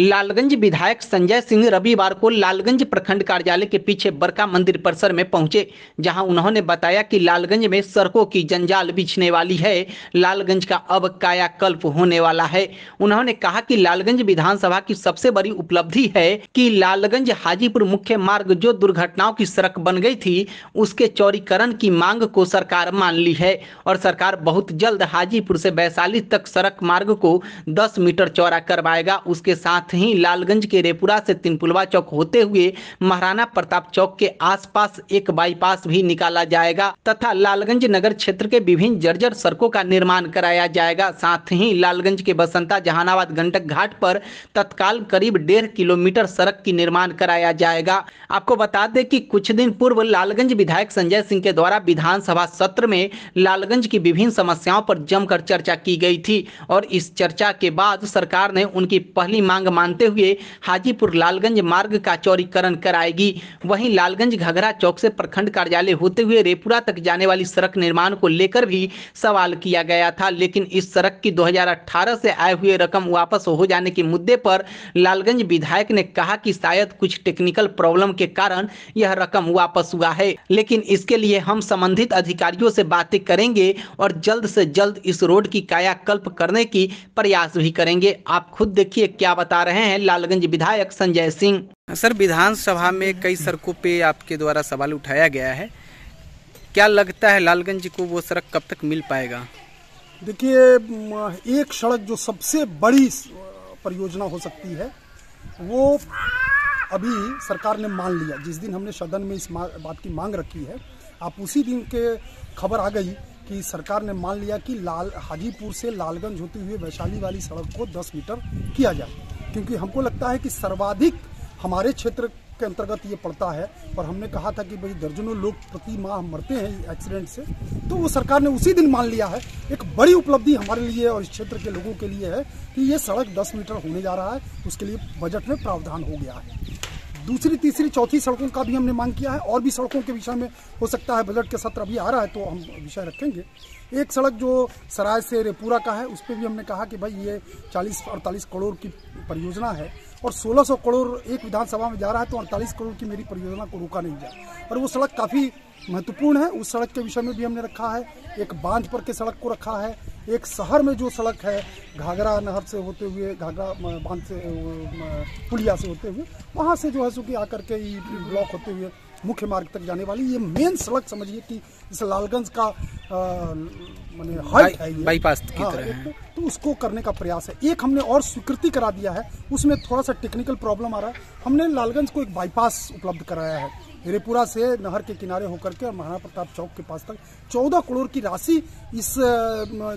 लालगंज विधायक संजय सिंह रविवार को लालगंज प्रखंड कार्यालय के पीछे बरका मंदिर परिसर में पहुंचे, जहां उन्होंने बताया कि लालगंज में सड़कों की जंजाल बिछने वाली है। लालगंज का अब कायाकल्प होने वाला है। उन्होंने कहा कि लालगंज विधानसभा की सबसे बड़ी उपलब्धि है कि लालगंज हाजीपुर मुख्य मार्ग जो दुर्घटनाओं की सड़क बन गई थी, उसके चौड़ीकरण की मांग को सरकार मान ली है और सरकार बहुत जल्द हाजीपुर से वैशाली तक सड़क मार्ग को 10 मीटर चौड़ा करवाएगा। उसके साथ ही लालगंज के रेपुरा से तिनपुलवा चौक होते हुए महाराणा प्रताप चौक के आसपास एक बाईपास भी निकाला जाएगा तथा लालगंज नगर क्षेत्र के विभिन्न जर्जर सड़कों का निर्माण कराया जाएगा। साथ ही लालगंज के बसंता जहानाबाद गंडक घाट पर तत्काल करीब 1.5 किलोमीटर सड़क की निर्माण कराया जाएगा। आपको बता दें कि कुछ दिन पूर्व लालगंज विधायक संजय सिंह के द्वारा विधानसभा सत्र में लालगंज की विभिन्न समस्याओं पर जमकर चर्चा की गई थी और इस चर्चा के बाद सरकार ने उनकी पहली मांग मानते हुए हाजीपुर लालगंज मार्ग का चौड़ीकरण कराएगी। वहीं लालगंज घघरा चौक से प्रखंड कार्यालय होते हुए रेपुरा तक जाने वाली सड़क निर्माण को लेकर भी सवाल किया गया था, लेकिन इस सड़क की 2018 से आए हुए रकम वापस हो जाने के मुद्दे पर लालगंज विधायक ने कहा कि शायद कुछ टेक्निकल प्रॉब्लम के कारण यह रकम वापस हुआ है, लेकिन इसके लिए हम संबंधित अधिकारियों से बातें करेंगे और जल्द से जल्द इस रोड की कायाकल्प करने की प्रयास भी करेंगे। आप खुद देखिए क्या बता रहे हैं लालगंज विधायक संजय सिंह। सर, विधानसभा में कई सड़कों पे आपके द्वारा सवाल उठाया गया है, क्या लगता है लालगंज को वो सड़क कब तक मिल पाएगा? देखिए, एक सड़क जो सबसे बड़ी परियोजना हो सकती है वो अभी सरकार ने मान लिया। जिस दिन हमने सदन में इस बात की मांग रखी है, आप उसी दिन के खबर आ गई कि सरकार ने मान लिया कि हाजीपुर से लालगंज होते हुए वैशाली वाली सड़क को 10 मीटर किया जाए, क्योंकि हमको लगता है कि सर्वाधिक हमारे क्षेत्र के अंतर्गत ये पड़ता है और हमने कहा था कि भाई दर्जनों लोग प्रति माह मरते हैं एक्सीडेंट से, तो वो सरकार ने उसी दिन मान लिया है। एक बड़ी उपलब्धि हमारे लिए और इस क्षेत्र के लोगों के लिए है कि ये सड़क 10 मीटर होने जा रहा है, उसके लिए बजट में प्रावधान हो गया है। दूसरी, तीसरी, चौथी सड़कों का भी हमने मांग किया है और भी सड़कों के विषय में हो सकता है बजट के सत्र अभी आ रहा है तो हम विषय रखेंगे। एक सड़क जो सराय से रेपुरा का है, उस पर भी हमने कहा कि भाई ये 40-48 करोड़ की परियोजना है और 1600 करोड़ एक विधानसभा में जा रहा है, तो 48 करोड़ की मेरी परियोजना को रोका नहीं जाए और वो सड़क काफ़ी महत्वपूर्ण है। उस सड़क के विषय में भी हमने रखा है। एक बांध पर के सड़क को रखा है। एक शहर में जो सड़क है घाघरा नहर से होते हुए, घाघरा बांध से, पुलिया से होते हुए, वहाँ से जो है सो कि आकर के ब्लॉक होते हुए मुख्य मार्ग तक जाने वाली ये मेन सड़क समझिए कि इस लालगंज का माने हाइट है, ये बाईपास की तरह है, तो उसको करने का प्रयास है। एक हमने और स्वीकृति करा दिया है, उसमें थोड़ा सा टेक्निकल प्रॉब्लम आ रहा है। हमने लालगंज को एक बाईपास उपलब्ध कराया है। रेपुरा से नहर के किनारे होकर के और महाराणा प्रताप चौक के पास तक 14 करोड़ की राशि इस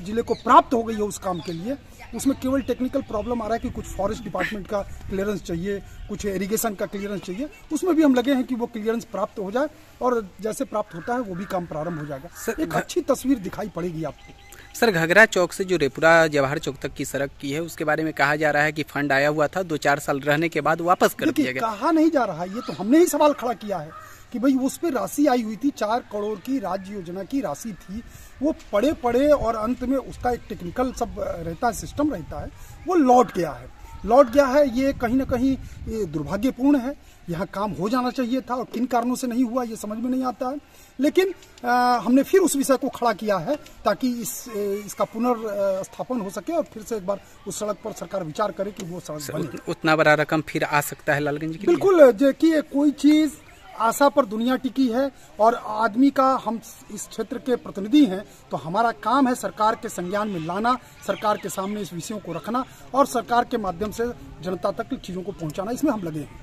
जिले को प्राप्त हो गई है उस काम के लिए। उसमें केवल टेक्निकल प्रॉब्लम आ रहा है कि कुछ फॉरेस्ट डिपार्टमेंट का क्लियरेंस चाहिए, कुछ इरिगेशन का क्लियरेंस चाहिए, उसमें भी हम लगे हैं कि वो क्लियरेंस प्राप्त हो जाए और जैसे प्राप्त होता है वो भी काम प्रारंभ हो जाएगा। एक अच्छी तस्वीर दिखाई पड़ेगी आपको। सर, घघरा चौक से जो रेपुरा जवाहर चौक तक की सड़क की है, उसके बारे में कहा जा रहा है कि फंड आया हुआ था, 2-4 साल रहने के बाद वापस कर दिया गया। कहा नहीं जा रहा है, ये तो हमने ही सवाल खड़ा किया है कि भाई उस पर राशि आई हुई थी, 4 करोड़ की राज्य योजना की राशि थी, वो पड़े और अंत में उसका एक टेक्निकल सब रहता है, सिस्टम रहता है, वो लौट गया है। ये कहीं ना कहीं ये दुर्भाग्यपूर्ण है। यहाँ काम हो जाना चाहिए था और किन कारणों से नहीं हुआ ये समझ में नहीं आता है, लेकिन हमने फिर उस विषय को खड़ा किया है ताकि इसका पुनर्स्थापन हो सके और फिर से एक बार उस सड़क पर सरकार विचार करे कि वो सड़क बने। उतना बड़ा रकम फिर आ सकता है लालगंज के? बिल्कुल। देखिए, कोई चीज आशा पर दुनिया टिकी है और आदमी का, हम इस क्षेत्र के प्रतिनिधि हैं तो हमारा काम है सरकार के संज्ञान में लाना, सरकार के सामने इस विषयों को रखना और सरकार के माध्यम से जनता तक चीजों को पहुंचाना। इसमें हम लगे हैं।